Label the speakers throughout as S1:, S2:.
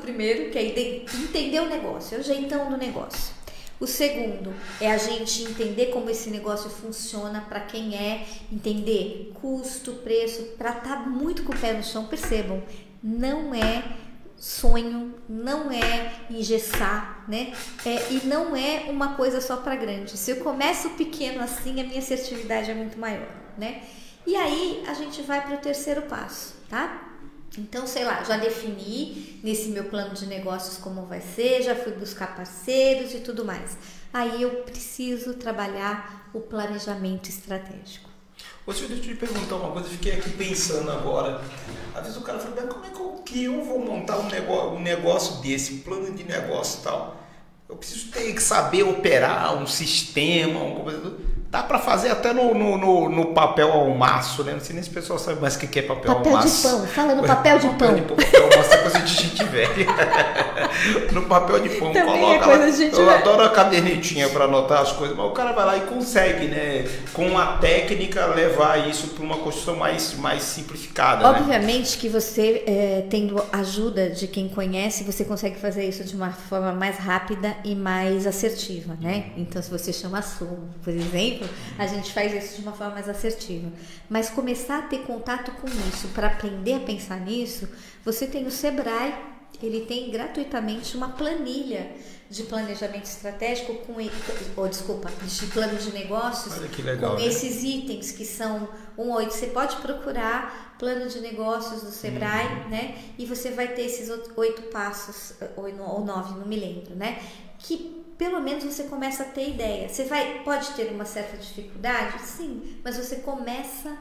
S1: primeiro, que é entender o negócio, é o jeitão do negócio. O segundo é a gente entender como esse negócio funciona, para quem é, entender custo, preço, para estar muito com o pé no chão. Percebam, não é sonho, não é engessar, né? E não é uma coisa só para grande. Se eu começo pequeno assim, a minha assertividade é muito maior, né? E aí a gente vai para o terceiro passo, tá? Então, sei lá, já defini nesse meu plano de negócios como vai ser, já fui buscar parceiros e tudo mais. Aí eu preciso trabalhar o planejamento estratégico.
S2: Ô, Silvia, deixa eu te perguntar uma coisa, eu fiquei aqui pensando agora. Às vezes o cara fala, como é que eu vou montar um negócio desse, um plano de negócio e tal? Eu preciso ter que saber operar um sistema, dá para fazer até no papel ao maço, né? Não sei nem se o pessoal sabe mais o que é papel ao maço.
S1: Papel de pão, fala no papel de pão.
S2: Papel ao maço é coisa de gente velha. No papel de pão,
S1: também
S2: coloca
S1: é coisa
S2: lá.
S1: De gente
S2: eu
S1: velha.
S2: adoro a cadernetinha para anotar as coisas, mas o cara vai lá e consegue, né? Com a técnica, levar isso para uma construção mais simplificada.
S1: Obviamente, né? Que você, tendo ajuda de quem conhece, você consegue fazer isso de uma forma mais rápida e mais assertiva, né? Então, se você chama a Sumo, por exemplo, a gente faz isso de uma forma mais assertiva. Mas começar a ter contato com isso, para aprender a pensar nisso, você tem o Sebrae, ele tem gratuitamente uma planilha de planejamento estratégico de plano de negócios.
S2: Olha que legal,
S1: com
S2: né?
S1: esses itens que são 1 a 8. Você pode procurar plano de negócios do Sebrae, né? E você vai ter esses 8 passos, ou 9, não me lembro, né? Que pelo menos você começa a ter ideia. Você pode ter uma certa dificuldade? Sim, mas você começa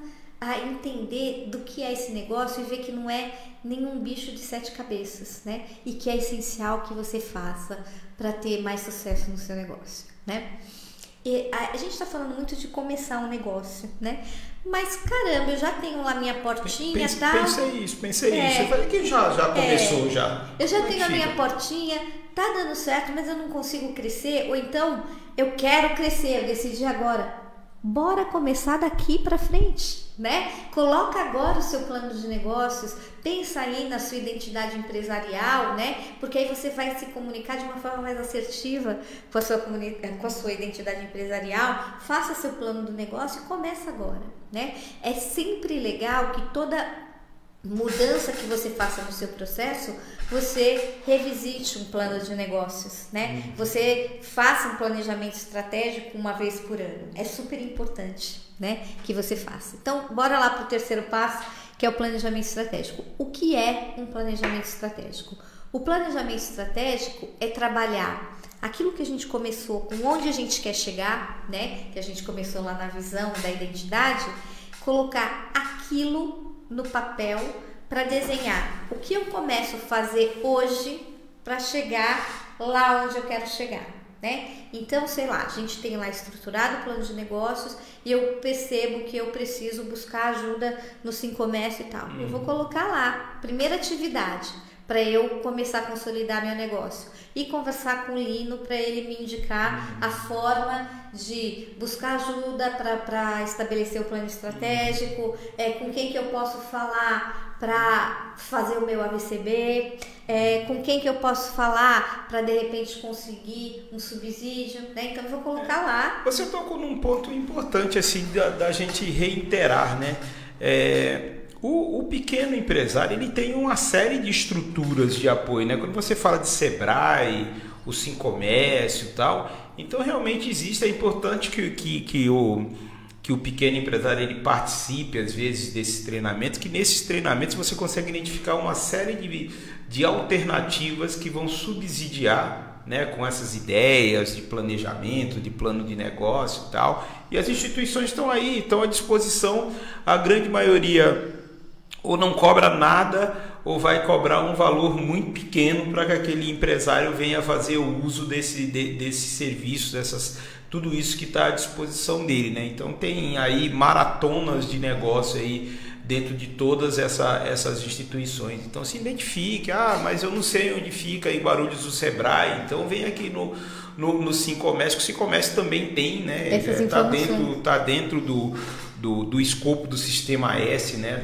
S1: a entender do que é esse negócio e ver que não é nenhum bicho de 7 cabeças, né? E que é essencial que você faça para ter mais sucesso no seu negócio, né? E a gente está falando muito de começar um negócio, né? Mas caramba, eu já tenho lá minha portinha, tá?
S2: Pensei isso. Eu falei que já começou já.
S1: Eu já tenho a minha portinha, tá dando certo, mas eu não consigo crescer. Ou então, eu quero crescer, eu decidi agora. Bora começar daqui para frente, né? Coloca agora o seu plano de negócios, pensa aí na sua identidade empresarial, né? Porque aí você vai se comunicar de uma forma mais assertiva com a sua identidade empresarial. Faça seu plano do negócio e começa agora, né? É sempre legal que toda mudança que você faça no seu processo, você revisite um plano de negócios, né? Você faça um planejamento estratégico uma vez por ano. É super importante, né, que você faça. Então, bora lá para o terceiro passo, que é o planejamento estratégico. O que é um planejamento estratégico? O planejamento estratégico é trabalhar aquilo que a gente começou, com onde a gente quer chegar, né? Que a gente começou lá na visão da identidade, colocar aquilo no papel para desenhar o que eu começo a fazer hoje para chegar lá onde eu quero chegar, né? Então, sei lá, a gente tem lá estruturado o plano de negócios e eu percebo que eu preciso buscar ajuda no Sincomércio e tal. Eu vou colocar lá, primeira atividade, para eu começar a consolidar meu negócio e conversar com o Lino para ele me indicar a forma de buscar ajuda para estabelecer o plano estratégico, com quem que eu posso falar para fazer o meu AVCB, com quem que eu posso falar para de repente conseguir um subsídio, né? Então eu vou colocar lá.
S2: Você tocou num ponto importante assim da gente reiterar, né? O pequeno empresário, ele tem uma série de estruturas de apoio, né? Quando você fala de Sebrae, o Sincomércio e tal, então realmente existe, é importante que o pequeno empresário ele participe às vezes desses treinamentos, que nesses treinamentos você consegue identificar uma série de alternativas que vão subsidiar, né, com essas ideias de planejamento, de plano de negócio e tal, e as instituições estão aí, estão à disposição, a grande maioria ou não cobra nada ou vai cobrar um valor muito pequeno para que aquele empresário venha fazer o uso desse serviço, tudo isso que está à disposição dele, né? Então tem aí maratonas de negócio aí dentro de todas essas instituições. Então se identifique, mas eu não sei onde fica em Guarulhos o Sebrae, então vem aqui no Sincomércio, que o Sincomércio também tem, né?
S1: Essas
S2: Tá dentro do escopo do Sistema S, né,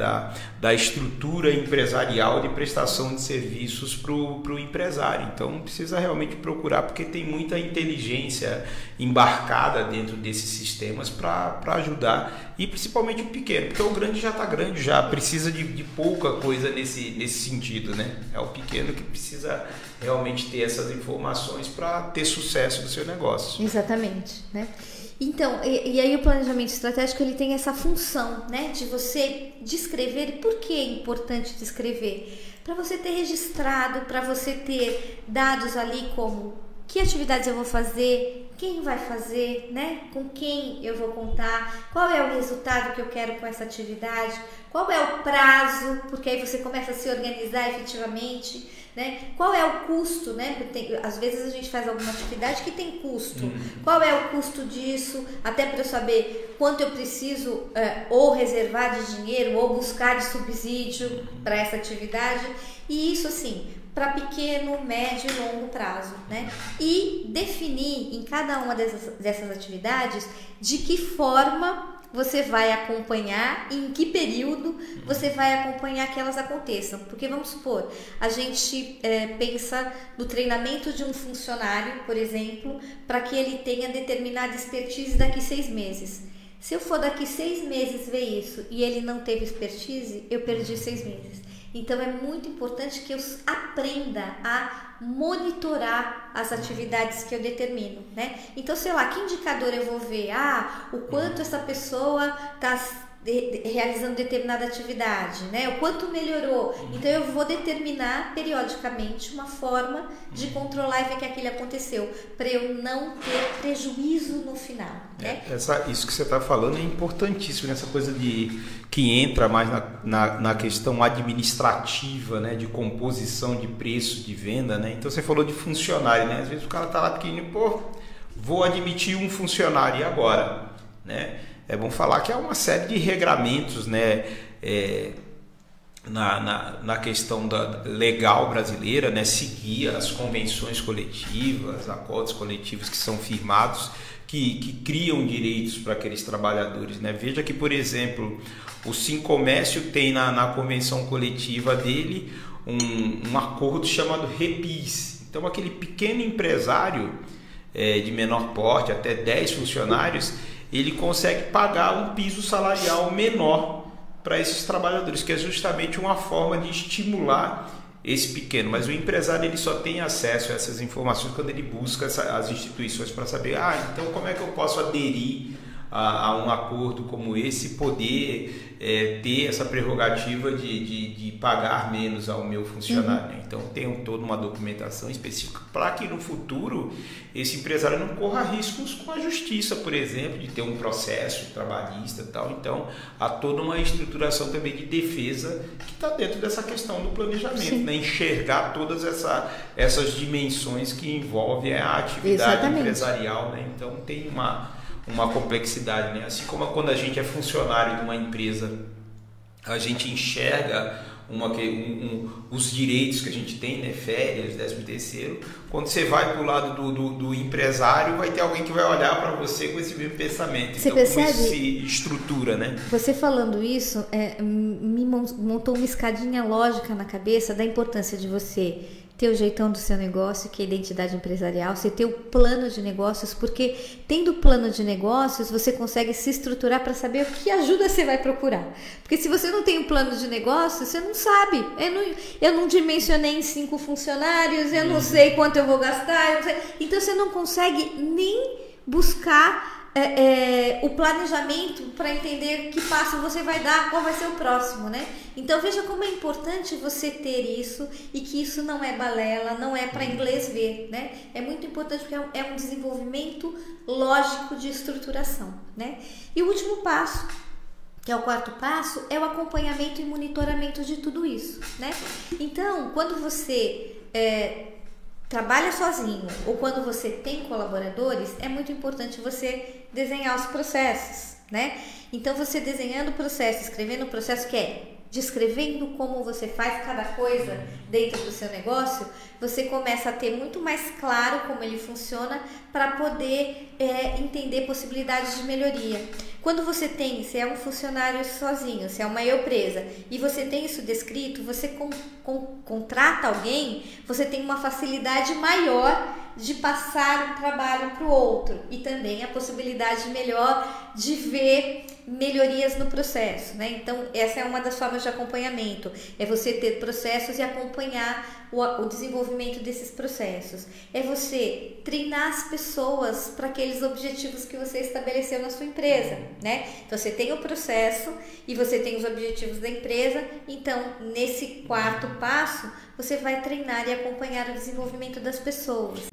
S2: da estrutura empresarial de prestação de serviços para o empresário. Então precisa realmente procurar, porque tem muita inteligência embarcada dentro desses sistemas para ajudar, e principalmente o pequeno, porque o grande já está grande, já precisa de pouca coisa nesse sentido, né? É o pequeno que precisa realmente ter essas informações para ter sucesso do seu negócio.
S1: Exatamente, né? Então, e aí o planejamento estratégico, ele tem essa função, né, de você descrever. E por que é importante descrever? Para você ter registrado, para você ter dados ali como que atividades eu vou fazer, quem vai fazer, né, com quem eu vou contar, qual é o resultado que eu quero com essa atividade, qual é o prazo, porque aí você começa a se organizar efetivamente, né? Qual é o custo, né? Porque às vezes a gente faz alguma atividade que tem custo. Qual é o custo disso? Até para eu saber quanto eu preciso ou reservar de dinheiro ou buscar de subsídio para essa atividade. E isso, assim, para pequeno, médio e longo prazo, né? E definir em cada uma dessas atividades de que forma você vai acompanhar e em que período você vai acompanhar que elas aconteçam. Porque vamos supor, a gente pensa no treinamento de um funcionário, por exemplo, para que ele tenha determinada expertise daqui 6 meses. Se eu for daqui 6 meses ver isso e ele não teve expertise, eu perdi 6 meses. Então é muito importante que eu aprenda a monitorar as atividades que eu determino, né? Então, sei lá, que indicador eu vou ver? O quanto essa pessoa está realizando determinada atividade, né? O quanto melhorou. Então eu vou determinar periodicamente uma forma de controlar e ver que aquilo aconteceu, para eu não ter prejuízo no final, né?
S2: Isso que você está falando é importantíssimo, nessa coisa que entra mais na questão administrativa, né? De composição de preço de venda, né? Então você falou de funcionário, né? Às vezes o cara está lá pequenininho, vou admitir um funcionário, e agora, né? É bom falar que há uma série de regramentos, né, na questão legal brasileira, né, seguir as convenções coletivas, acordos coletivos que são firmados, que criam direitos para aqueles trabalhadores, né? Veja que, por exemplo, o Sincomércio tem na convenção coletiva dele um acordo chamado REPIS. Então, aquele pequeno empresário de menor porte, até 10 funcionários, ele consegue pagar um piso salarial menor para esses trabalhadores, que é justamente uma forma de estimular esse pequeno. Mas o empresário, ele só tem acesso a essas informações quando ele busca as instituições para saber, então como é que eu posso aderir a um acordo como esse, poder ter essa prerrogativa de pagar menos ao meu funcionário. Então tem toda uma documentação específica para que no futuro esse empresário não corra riscos com a justiça, por exemplo, de ter um processo trabalhista e tal. Então há toda uma estruturação também de defesa que está dentro dessa questão do planejamento, né? Enxergar todas essas dimensões que envolvem a atividade empresarial, né? Então tem uma complexidade, né? Assim como quando a gente é funcionário de uma empresa, a gente enxerga os direitos que a gente tem, né? Férias, 13º. Quando você vai para o lado do empresário, vai ter alguém que vai olhar para você com esse mesmo pensamento.
S1: Você
S2: então,
S1: percebe?
S2: Como isso se estrutura, né?
S1: Você falando isso, me montou uma escadinha lógica na cabeça da importância de você ter o jeitão do seu negócio, que é a identidade empresarial, você ter o plano de negócios, porque tendo o plano de negócios, você consegue se estruturar para saber o que ajuda você vai procurar. Porque se você não tem um plano de negócios, você não sabe. Eu não dimensionei em 5 funcionários, eu não sei quanto eu vou gastar, então você não consegue nem buscar o planejamento para entender que passo você vai dar, qual vai ser o próximo, né? Então veja como é importante você ter isso, e que isso não é balela, não é para inglês ver, né? É muito importante porque é um desenvolvimento lógico de estruturação, né? E o último passo, que é o 4º passo, é o acompanhamento e monitoramento de tudo isso, né? Então, quando você trabalha sozinho ou quando você tem colaboradores, é muito importante você desenhar os processos, né? Então, você desenhando o processo, escrevendo o processo, que é descrevendo como você faz cada coisa dentro do seu negócio, você começa a ter muito mais claro como ele funciona para poder entender possibilidades de melhoria. Quando você é um funcionário sozinho, você é uma empresa e você tem isso descrito, você contrata alguém, você tem uma facilidade maior de passar um trabalho para o outro e também a possibilidade melhor de ver melhorias no processo, né? Então, essa é uma das formas de acompanhamento, é você ter processos e acompanhar o desenvolvimento desses processos. É você treinar as pessoas para aqueles objetivos que você estabeleceu na sua empresa, né? Então, você tem o processo e você tem os objetivos da empresa, então, nesse quarto passo, você vai treinar e acompanhar o desenvolvimento das pessoas.